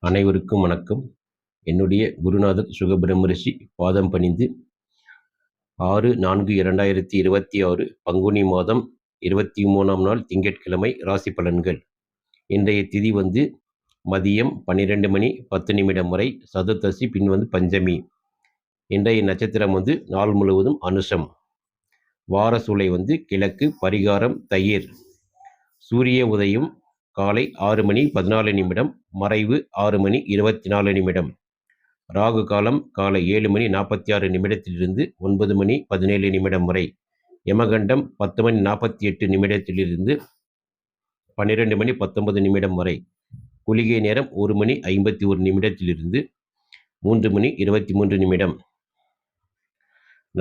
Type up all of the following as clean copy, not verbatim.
அனைவருக்கும் வணக்கம். என்னுடைய குருநாதர் சுகபிரம்மரிஷி பாதம் பணிந்து 6/4/2026 பங்குனி மாதம் 23ஆம் நாள் திங்கட்கிழமை ராசி பலன்கள். இன்றைய திதி மதியம் 12 மணி 10 நிமிடம் வரை சதுர்த்தசி, பின் பஞ்சமி. இன்றைய நட்சத்திரம் நாள் முழுவதும் அனுஷம். வார சூலை கிழக்கு, பரிகாரம் தயிர். சூரிய உதயம் காலை 6 மணி 14 நிமிடம், மறைவு 6 மணி 24 நிமிடம். ராகு காலம் காலை 7 மணி 46 நிமிடத்திலிருந்து 9 மணி 17 நிமிடம் வரை. யமகண்டம் 10 மணி 48 நிமிடத்திலிருந்து 12 மணி 19 நிமிடம் வரை. குளிகை நேரம் 1 மணி 51 நிமிடத்திலிருந்து 3 மணி 23 நிமிடம்.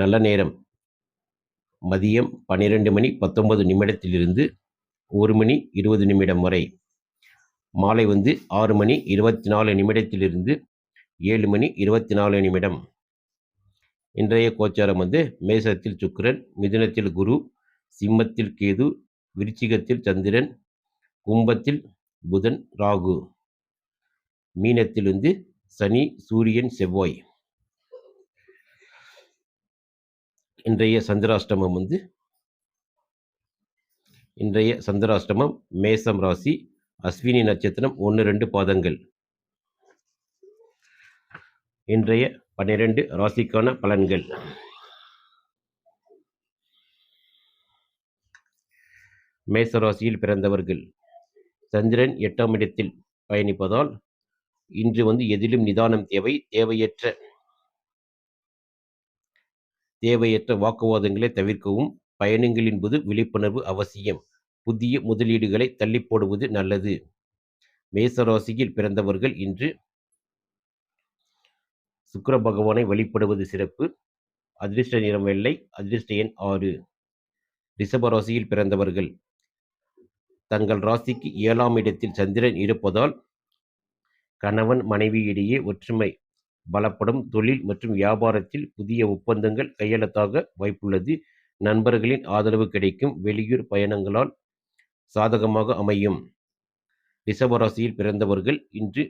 நல்ல நேரம் மதியம் 12 மணி 19 நிமிடத்திலிருந்து 1 மணி 20 நிமிடம் வரை. மாலை 6 மணி 24 நிமிடத்திலிருந்து 7 மணி 24 நிமிடம். இன்றைய கோச்சாரம் மேசத்தில் சுக்கிரன், மிதுனத்தில் குரு, சிம்மத்தில் கேது, விருச்சிகத்தில் சந்திரன், கும்பத்தில் புதன், ராகு, மீனத்தில் சனி, சூரியன், செவ்வாய். இன்றைய சந்திராஷ்டமம் மேசம் ராசி, அஸ்வினி நட்சத்திரம் 1-2 பாதங்கள். இன்றைய 12 ராசிக்கான பலன்கள். மேச ராசியில் பிறந்தவர்கள். சந்திரன் 8ஆம் இடத்தில் பயணிப்பதால் இன்று எதிலும் நிதானம் தேவை. தேவையற்ற வாக்குவாதங்களை தவிர்க்கவும். பயணங்களின் போது விழிப்புணர்வு அவசியம். புதிய முதலீடுகளை தள்ளி போடுவது நல்லது. மேசராசியில் பிறந்தவர்கள் இன்று சுக்கிர பகவானை வழிபடுவது சிறப்பு. அதிர்ஷ்ட நிறம் வெள்ளை, அதிர்ஷ்ட எண் 6. ரிஷபராசியில் பிறந்தவர்கள். தங்கள் ராசிக்கு 7ஆம் இடத்தில் சந்திரன் இருப்பதால் கணவன் மனைவி இடையே ஒற்றுமை பலப்படும். தொழில் மற்றும் வியாபாரத்தில் புதிய ஒப்பந்தங்கள் கையெழுத்தாக வாய்ப்புள்ளது. நண்பர்களின் ஆதரவு கிடைக்கும். வெளியூர் பயணங்களால் சாதகமாக அமையும். ரிஷபராசியில் பிறந்தவர்கள் இன்று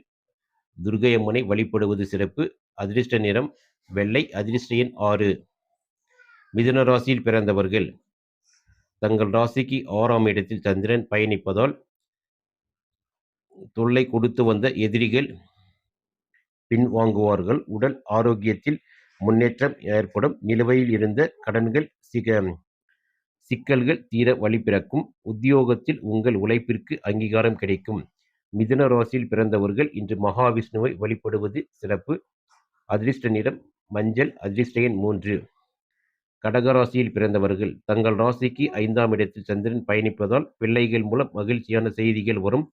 துர்க்கை அம்மனை வழிபடுவது சிறப்பு. அதிர்ஷ்ட நிறம் வெள்ளை, அதிர்ஷ்ட எண் 6. மிதுன ராசியில் பிறந்தவர்கள். தங்கள் ராசிக்கு 6ஆம் இடத்தில் சந்திரன் பயணிப்பதால் தொல்லை கொடுத்து வந்த எதிரிகள் பின்வாங்குவார்கள். உடல் ஆரோக்கியத்தில் முன்னேற்றம் ஏற்படும். நிலுவையில் இருந்த கடன்கள் சிக்கல்கள் தீர வழி பிறக்கும். உத்தியோகத்தில் உங்கள் உழைப்பிற்கு அங்கீகாரம் கிடைக்கும். மிதுன ராசியில் பிறந்தவர்கள் இன்று மகாவிஷ்ணுவை வழிபடுவது சிறப்பு. அதிர்ஷ்ட நிறம் மஞ்சள், அதிர்ஷ்ட எண் 3. கடகராசியில் பிறந்தவர்கள். தங்கள் ராசிக்கு 5ஆம் இடத்தில் சந்திரன் பயணிப்பதால் பிள்ளைகள் மூலம் மகிழ்ச்சியான செய்திகள் வரும்.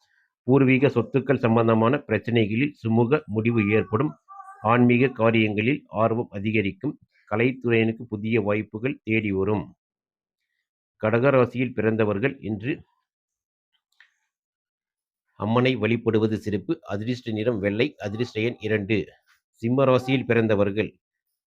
பூர்வீக சொத்துக்கள் சம்பந்தமான பிரச்சனைகளில் சுமூக முடிவு ஏற்படும். ஆன்மீக காரியங்களில் ஆர்வம் அதிகரிக்கும். கலைத்துறையினருக்கு புதிய வாய்ப்புகள் தேடி வரும். கடகராசியில் பிறந்தவர்கள் இன்று அம்மனை வழிபடுவது சிறப்பு. அதிர்ஷ்ட நிறம் வெள்ளை, அதிர்ஷ்ட எண் 2. சிம்ம ராசியில் பிறந்தவர்கள்.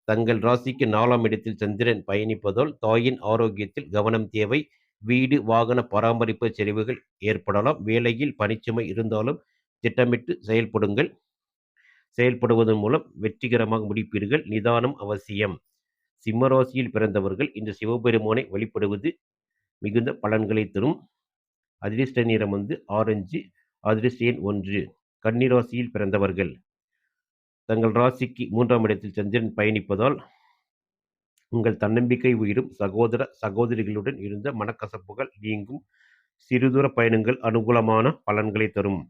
தங்கள் ராசிக்கு 4ஆம் இடத்தில் சந்திரன் பயணிப்பதால் தாயின் ஆரோக்கியத்தில் கவனம் தேவை. வீடு வாகன பராமரிப்பு செலவுகள் ஏற்படலாம். வேலையில் பணிச்சுமை இருந்தாலும் திட்டமிட்டு செயல்படுவதன் மூலம் வெற்றிகரமாக முடிப்பீர்கள். நிதானம் அவசியம். சிம்ம ராசியில் பிறந்தவர்கள் இன்று சிவபெருமானை வழிபடுவது மிகுந்த பலன்களை தரும். அதிர்ஷ்ட நிறம் ஆரஞ்சு, அதிர்ஷ்ட எண் 1. கன்னி ராசியில் பிறந்தவர்கள். தங்கள் ராசிக்கு 3ஆம் இடத்தில் சந்திரன் பயணிப்பதால் உங்கள் தன்னம்பிக்கை உயரும். சகோதரிகளுடன் இருந்த மனக்கசப்புகள் நீங்கும். சிறுதூர பயணங்கள் அனுகூலமான பலன்களை தரும்.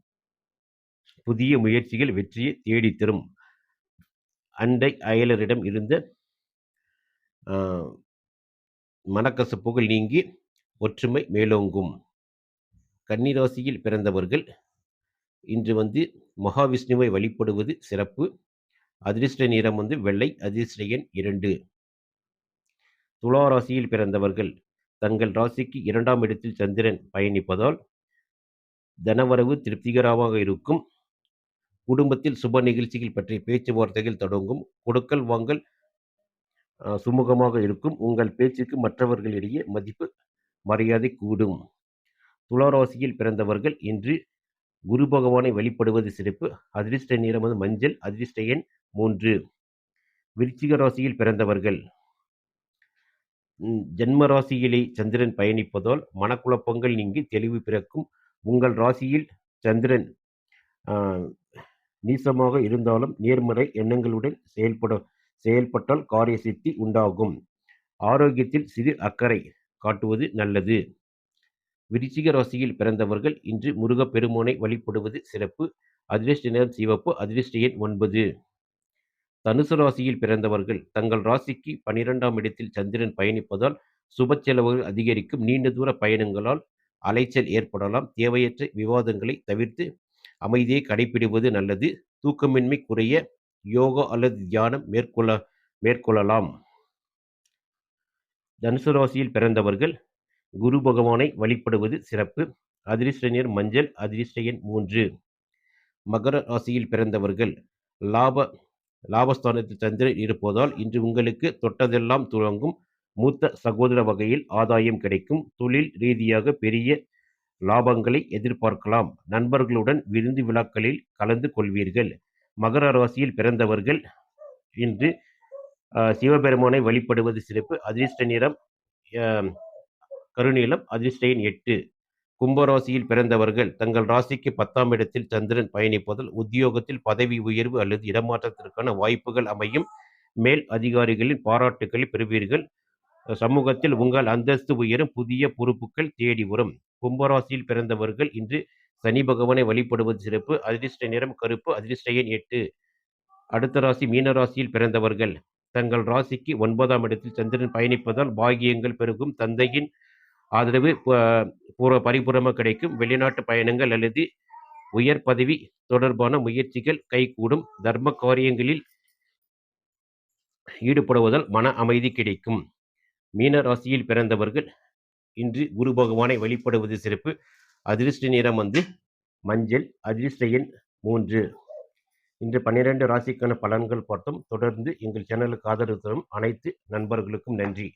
புதிய முயற்சிகள் வெற்றியை தேடித்தரும். அண்டை அயலரிடம் இருந்த மனக்கசப்புகள் நீங்கி ஒற்றுமை மேலோங்கும். கன்னிராசியில் பிறந்தவர்கள் இன்று மகாவிஷ்ணுவை வழிபடுவது சிறப்பு. அதிர்ஷ்ட நிறம் வெள்ளை, அதிர்ஷ்ட எண் 2. துலா ராசியில் பிறந்தவர்கள். தங்கள் ராசிக்கு 2ஆம் இடத்தில் சந்திரன் பயணிப்பதால் தனவரவு திருப்திகரமாக இருக்கும். குடும்பத்தில் சுப நிகழ்ச்சிகள் பற்றிய பேச்சுவார்த்தைகள் தொடங்கும். கொடுக்கல் வாங்கல் சுமூகமாக இருக்கும். உங்கள் பேச்சுக்கு மற்றவர்களிடையே மதிப்பு மரியாதை கூடும். துலா ராசியில் பிறந்தவர்கள் இன்று குரு பகவானை வழிபடுவது சிறப்பு. அதிர்ஷ்ட நிறம் வந்து மஞ்சள். அதிர்ஷ்ட எண் 3. விருச்சிக ராசியில் பிறந்தவர்கள். ஜென்ம ராசியிலே சந்திரன் பயணிப்பதால் மனக்குழப்பங்கள் நீங்கி தெளிவு பிறக்கும். உங்கள் ராசியில் சந்திரன் ஆ, நீசமாக இருந்தாலும் நேர்மறை எண்ணங்களுடன் செயல்பட்டால் காரிய சித்தி உண்டாகும். ஆரோக்கியத்தில் சிறு அக்கறை காட்டுவது நல்லது. விருச்சிக ராசியில் பிறந்தவர்கள் இன்று முருகப்பெருமானை வழிபடுவது சிறப்பு. அதிர்ஷ்ட நிறம் சிவப்பு. அதிர்ஷ்ட எண் 9. தனுசு ராசியில் பிறந்தவர்கள் தங்கள் ராசிக்கு 12ஆம் இடத்தில் சந்திரன் பயணிப்பதால் சுப செலவுகள் அதிகரிக்கும். நீண்ட தூர பயணங்களால் அலைச்சல் ஏற்படலாம். தேவையற்ற விவாதங்களை தவிர்த்து அமைதியை கடைபிடிப்பது நல்லது. தூக்கமின்மை குறைய யோகா அல்லது தியானம் மேற்கொள்ளலாம். தனுசு ராசியில் பிறந்தவர்கள் குரு பகவானை வழிபடுவது சிறப்பு. அதிர்ஷ்ட நிறம் மஞ்சள். அதிர்ஷ்ட எண் 3. மகர ராசியில் பிறந்தவர்கள் லாபஸ்தானத்தில் சந்திரன் இருப்பதால் இன்று உங்களுக்கு தொட்டதெல்லாம் துவங்கும். மூத்த சகோதர வகையில் ஆதாயம் கிடைக்கும். தொழில் ரீதியாக பெரிய லாபங்களை எதிர்பார்க்கலாம். நண்பர்களுடன் விருந்து விழாக்களில் கலந்து கொள்வீர்கள். மகர ராசியில் பிறந்தவர்கள் இன்று சிவபெருமானை வழிபடுவது சிறப்பு. அதிர்ஷ்ட நிறம் கருநீலம். அதிர்ஷ்ட எண் 8. கும்பராசியில் பிறந்தவர்கள் தங்கள் ராசிக்கு 10ஆம் இடத்தில் சந்திரன் பயணிப்பதால் உத்தியோகத்தில் பதவி உயர்வு அல்லது இடமாற்றத்திற்கான வாய்ப்புகள் அமையும். மேல் அதிகாரிகளின் பாராட்டுக்களை பெறுவீர்கள். சமூகத்தில் உங்கள் அந்தஸ்து உயரும். புதிய பொறுப்புகள் தேடி வரும். கும்பராசியில் பிறந்தவர்கள் இன்று சனி பகவானை வழிபடுவது சிறப்பு. அதிர்ஷ்ட நிறம் கருப்பு. அதிர்ஷ்ட எண் 8. அடுத்த ராசி மீன ராசியில் பிறந்தவர்கள் தங்கள் ராசிக்கு 9ஆம் இடத்தில் சந்திரன் பயணிப்பதால் பாகியங்கள் பெருகும். தந்தையின் ஆதரவு பரிபூர்ணமாக கிடைக்கும். வெளிநாட்டு பயணங்கள் அல்லது உயர் பதவி தொடர்பான முயற்சிகள் கைகூடும். தர்ம காரியங்களில் ஈடுபடுவதால் மன அமைதி கிடைக்கும். மீன ராசியில் பிறந்தவர்கள் இன்று குரு பகவானை வழிபடுவது சிறப்பு. அதிர்ஷ்ட நிறம் வந்து மஞ்சள். அதிர்ஷ்ட எண் 3. இன்று 12 ராசிக்கான பலன்கள் பார்த்தோம். தொடர்ந்து எங்கள் சேனலுக்கு ஆதரவு தரும் அனைத்து நண்பர்களுக்கும் நன்றி.